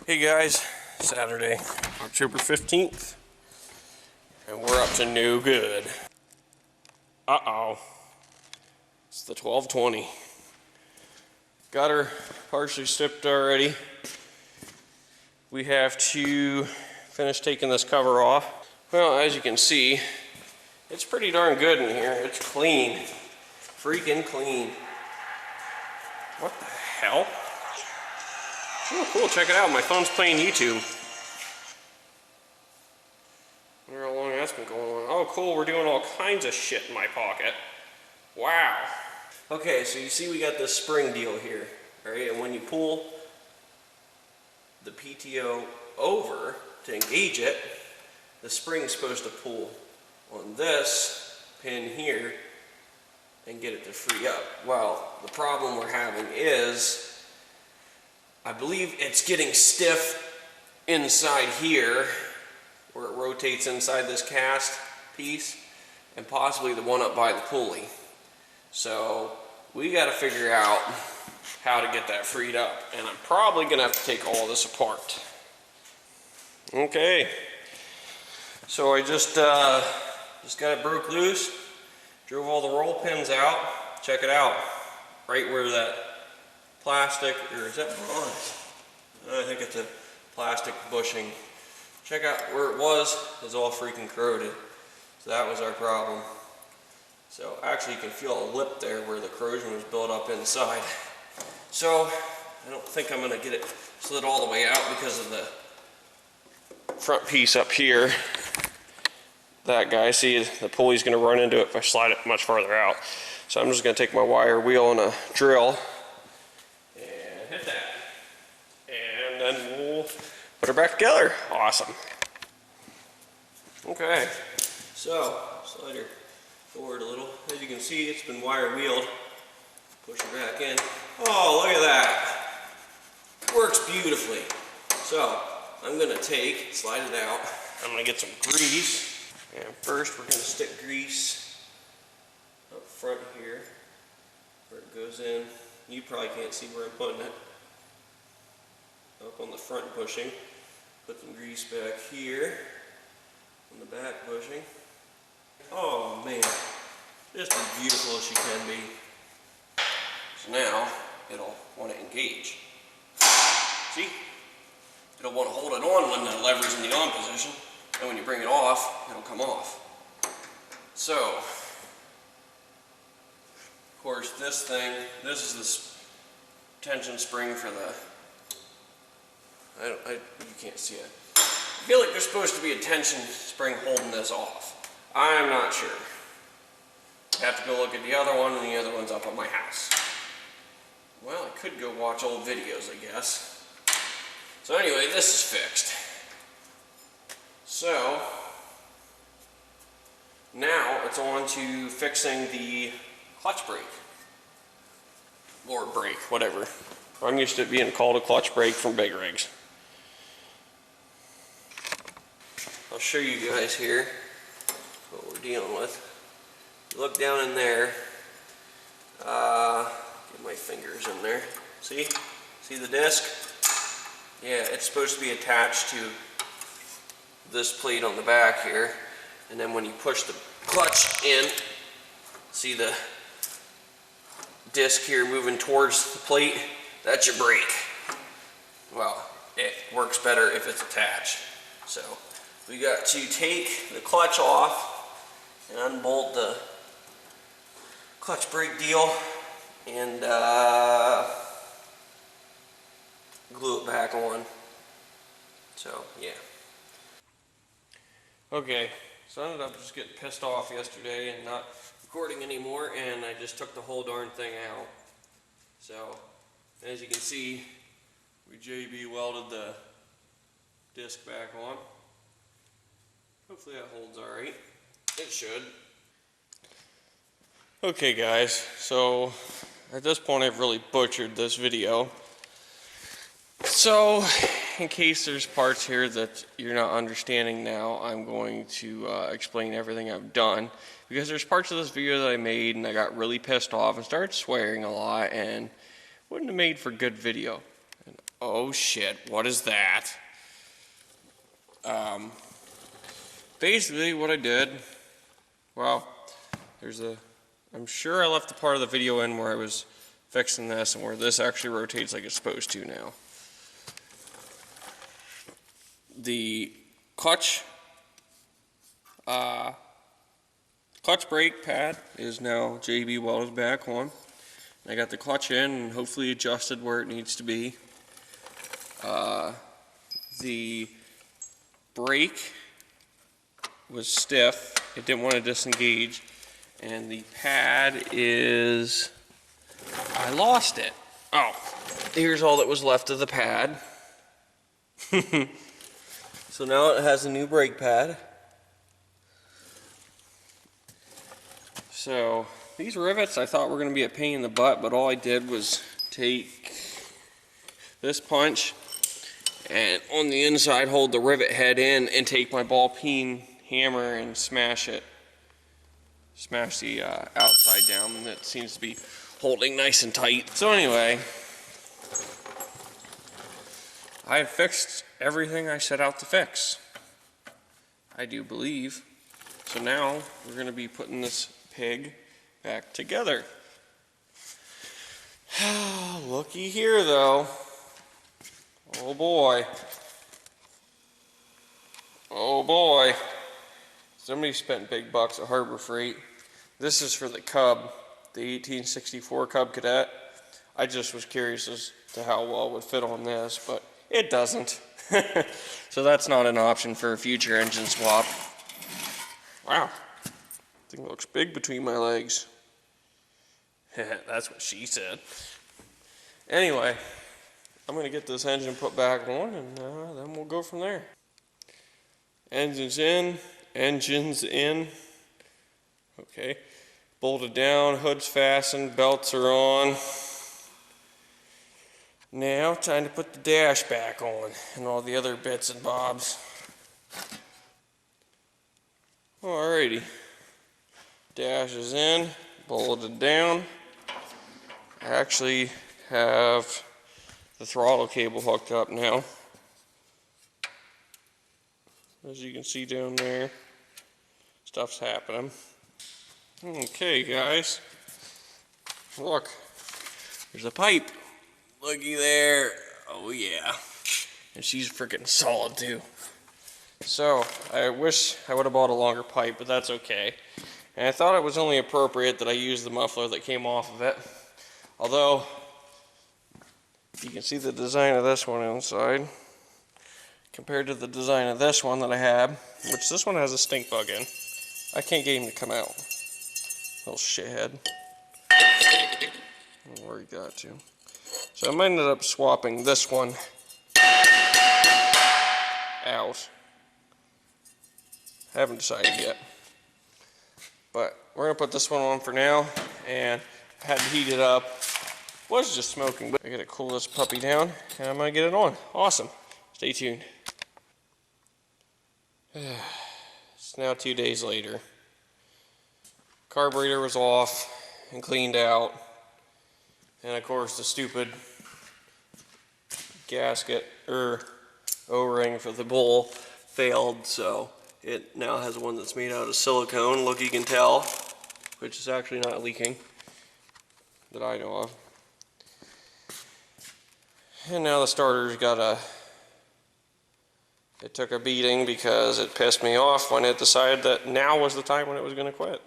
Hey guys, Saturday, October 15th, and we're up to no good. Uh-oh, it's the 1220. Got her partially stripped already. We have to finish taking this cover off. Well, as you can see, it's pretty darn good in here. It's clean, freaking clean. What the hell? Oh, cool, check it out. My phone's playing YouTube. I wonder how long that's been going on. Oh, cool, we're doing all kinds of shit in my pocket. Wow. Okay, so you see we got this spring deal here, right? And when you pull the PTO over to engage it, the spring's supposed to pull on this pin here and get it to free up. Well, the problem we're having is I believe it's getting stiff inside here where it rotates inside this cast piece, and possibly the one up by the pulley. So we got to figure out how to get that freed up, and I'm probably gonna have to take all this apart. Okay, so I just got it broke loose, drove all the roll pins out. Check it out, right where that plastic, or is that bronze? I think it's a plastic bushing. Check out where it was all freaking corroded. So that was our problem. So actually you can feel a lip there where the corrosion was built up inside. So I don't think I'm gonna get it slid all the way out because of the front piece up here. That guy, see the pulley's gonna run into it if I slide it much farther out. So I'm just gonna take my wire wheel and a drill and hit that. And then we'll put her back together. Awesome. Okay, so slide her forward a little. As you can see, it's been wire wheeled. Push her back in. Oh, look at that. Works beautifully. So I'm gonna slide it out. I'm gonna get some grease. And first we're gonna stick grease up front here where it goes in. You probably can't see where I'm putting it. Up on the front bushing. Put some grease back here on the back bushing. Oh man, just as beautiful as she can be. So now it'll want to engage. See? It'll want to hold it on when the lever's in the on position, and when you bring it off, it'll come off. So, of course, this is this tension spring for the, you can't see it. I feel like there's supposed to be a tension spring holding this off. I'm not sure. I have to go look at the other one, and the other one's up at my house. Well, I could go watch old videos, I guess. So anyway, this is fixed. So, now it's on to fixing the clutch brake. Or brake, whatever. I'm used to it being called a clutch brake from big rigs. I'll show you guys here what we're dealing with. Look down in there. Get my fingers in there. See? See the disc? Yeah, it's supposed to be attached to this plate on the back here. And then when you push the clutch in, see the disc here moving towards the plate? That's your brake. Well, it works better if it's attached. So we got to take the clutch off and unbolt the clutch brake deal and glue it back on. So yeah. Okay, so I ended up just getting pissed off yesterday and not recording anymore, and I just took the whole darn thing out. So as you can see, we JB welded the disc back on. Hopefully that holds alright. It should. Okay guys, so at this point I've really butchered this video. So in case there's parts here that you're not understanding now, I'm going to explain everything I've done. Because there's parts of this video that I made and I got really pissed off and started swearing a lot and wouldn't have made for good video. And Oh shit, what is that? Basically what I did, well, I'm sure I left the part of the video in where I was fixing this and where this actually rotates like it's supposed to now. The clutch brake pad is now JB welded back on. I got the clutch in and hopefully adjusted where it needs to be. The brake was stiff, it didn't want to disengage, and the pad is, I lost it. Oh, here's all that was left of the pad. So now it has a new brake pad. So these rivets I thought were going to be a pain in the butt, but all I did was take this punch and on the inside hold the rivet head in and take my ball peen hammer and smash it. Smash the outside down, and it seems to be holding nice and tight. So anyway, I have fixed everything I set out to fix, I do believe. So now we're going to be putting this pig back together. Looky here though. Oh boy. Oh boy. Somebody spent big bucks at Harbor Freight. This is for the Cub, the 1864 Cub Cadet. I just was curious as to how well it would fit on this, but it doesn't. So that's not an option for a future engine swap. Wow. Thing looks big between my legs. That's what she said. Anyway, I'm going to get this engine put back on, and then we'll go from there. Engine's in. Engine's in. Okay. Bolted down, hood's fastened, belts are on. Now, time to put the dash back on and all the other bits and bobs. Alrighty. Dash is in, bolted down. I actually have the throttle cable hooked up now. As you can see down there, stuff's happening. Okay, guys. Look, there's a pipe. Looky there. Oh yeah. And she's freaking solid too. So, I wish I would have bought a longer pipe, but that's okay. And I thought it was only appropriate that I use the muffler that came off of it. Although, you can see the design of this one inside compared to the design of this one that I have, which this one has a stink bug in. I can't get him to come out. Little shithead. I don't know where he got to. So I might end up swapping this one out. I haven't decided yet. But we're going to put this one on for now, and I had to heat it up. Was just smoking, but I got to cool this puppy down, and I'm going to get it on. Awesome. Stay tuned. It's now 2 days later. Carburetor was off and cleaned out, and of course the stupid gasket or O-ring for the bowl failed, so it now has one that's made out of silicone. Look, you can tell, which is actually not leaking that I know of. And now the starter's got it took a beating because it pissed me off when it decided that now was the time when it was going to quit.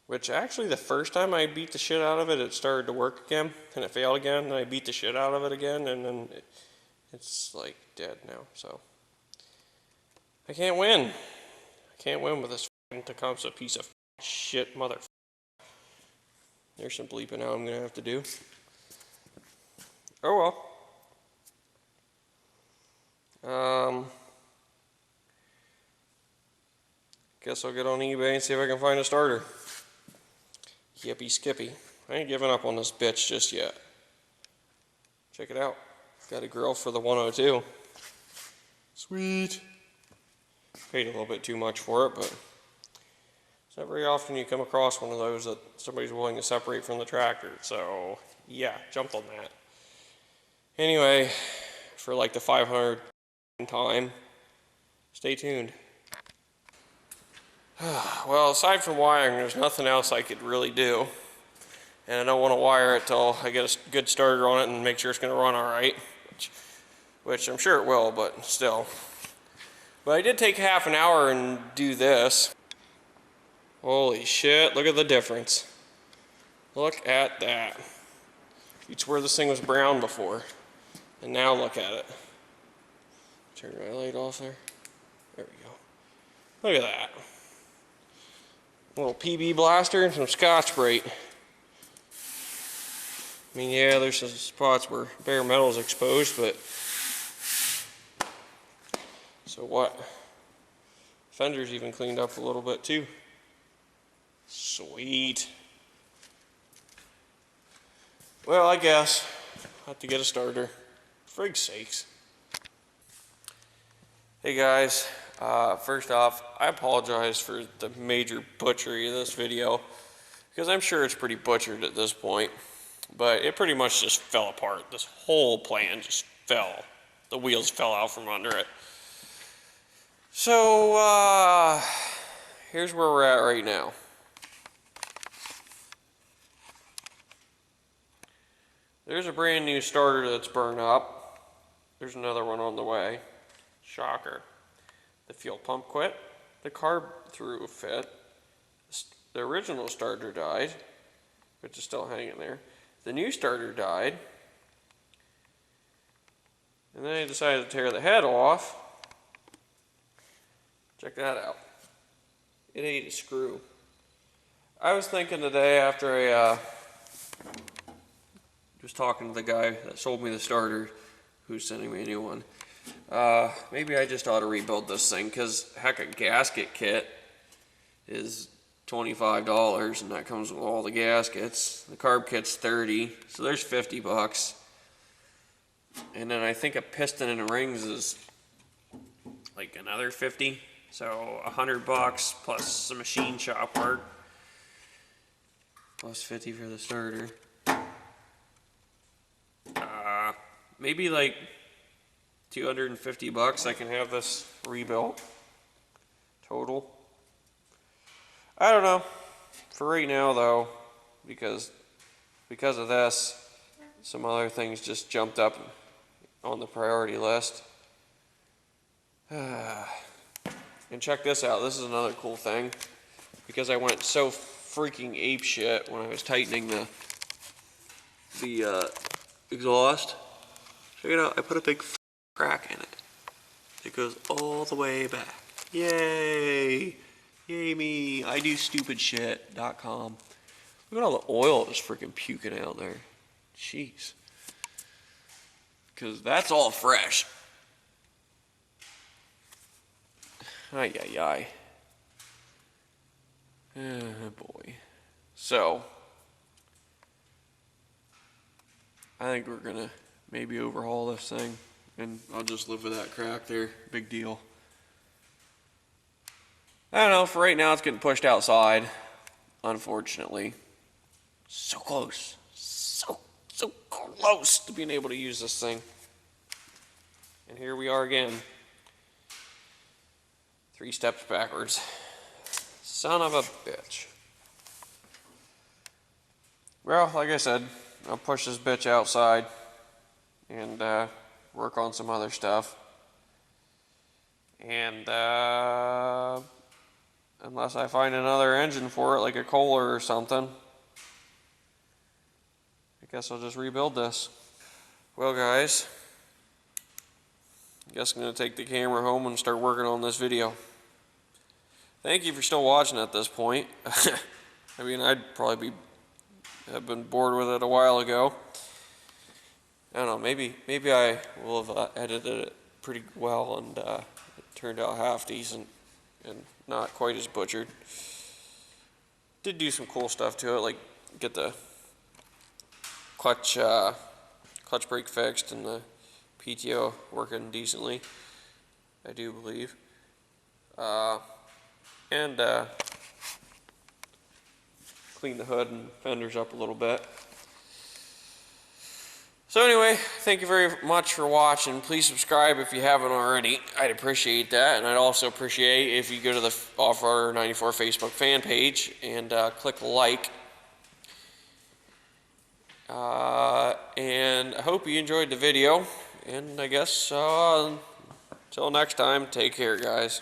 Which actually the first time I beat the shit out of it, it started to work again, and it failed again, and I beat the shit out of it again, and then it's like dead now, so. I can't win. I can't win with this f***ing Tecumseh piece of shit motherfucker. There's some bleeping out I'm going to have to do. Oh well. Guess I'll get on eBay and see if I can find a starter. Yippee skippy. I ain't giving up on this bitch just yet. Check it out. Got a grill for the 102. Sweet. Paid a little bit too much for it, but it's not very often you come across one of those that somebody's willing to separate from the tractor. So, yeah, jumped on that. Anyway, for like the 500th time, stay tuned. Well, aside from wiring, there's nothing else I could really do. And I don't want to wire it till I get a good starter on it and make sure it's going to run alright. Which I'm sure it will, but still. But I did take half an hour and do this. Holy shit, look at the difference. Look at that. You swear this thing was brown before. And now look at it. Turn my light off there. There we go. Look at that. A little PB blaster and some Scotch-Brite. I mean, yeah, there's some spots where bare metal is exposed, but so what? Fender's even cleaned up a little bit too. Sweet. Well, I guess I'll have to get a starter. For frig's sakes. Hey guys, first off, I apologize for the major butchery of this video, because I'm sure it's pretty butchered at this point. But it pretty much just fell apart. This whole plan just fell. The wheels fell out from under it. So, here's where we're at right now. There's a brand new starter that's burned up. There's another one on the way. Shocker. The fuel pump quit. The carb threw a fit. The original starter died, which is still hanging there. The new starter died. And then I decided to tear the head off. Check that out. It ate a screw. I was thinking today after I was talking to the guy that sold me the starter, who's sending me a new one. Maybe I just ought to rebuild this thing, because heck, a gasket kit is $25, and that comes with all the gaskets. The carb kit's $30, so there's 50 bucks. And then I think a piston and rings is like another 50, so 100 bucks plus some machine shop work, plus 50 for the starter. Maybe like 250 bucks I can have this rebuilt total. I don't know. For right now though, because of this, some other things just jumped up on the priority list. And check this out. This is another cool thing, because I went so freaking apeshit when I was tightening the exhaust. Check it out. I put a big crack in it. It goes all the way back. Yay! Yay me! I do stupid shit.com. Look at all the oil that's freaking puking out there. Jeez. Because that's all fresh. Ay, ay, ay. Oh boy. So, I think we're gonna maybe overhaul this thing, and I'll just live with that crack there. Big deal. I don't know, for right now it's getting pushed outside, unfortunately. So close. So close to being able to use this thing. And here we are again. 3 steps backwards. Son of a bitch. Well, like I said, I'll push this bitch outside and work on some other stuff. And unless I find another engine for it, like a Kohler or something, I guess I'll just rebuild this. Well guys, I guess I'm going to take the camera home and start working on this video. Thank you for still watching at this point. I mean, I'd probably have been bored with it a while ago. I don't know, maybe I will have edited it pretty well, and it turned out half decent and not quite as butchered. Did do some cool stuff to it, like get the clutch brake fixed and the PTO working decently, I do believe. And clean the hood and fenders up a little bit. So anyway, thank you very much for watching. Please subscribe if you haven't already. I'd appreciate that, and I'd also appreciate if you go to the Off-Roader 94 Facebook fan page and click like. And I hope you enjoyed the video, and I guess until next time, take care, guys.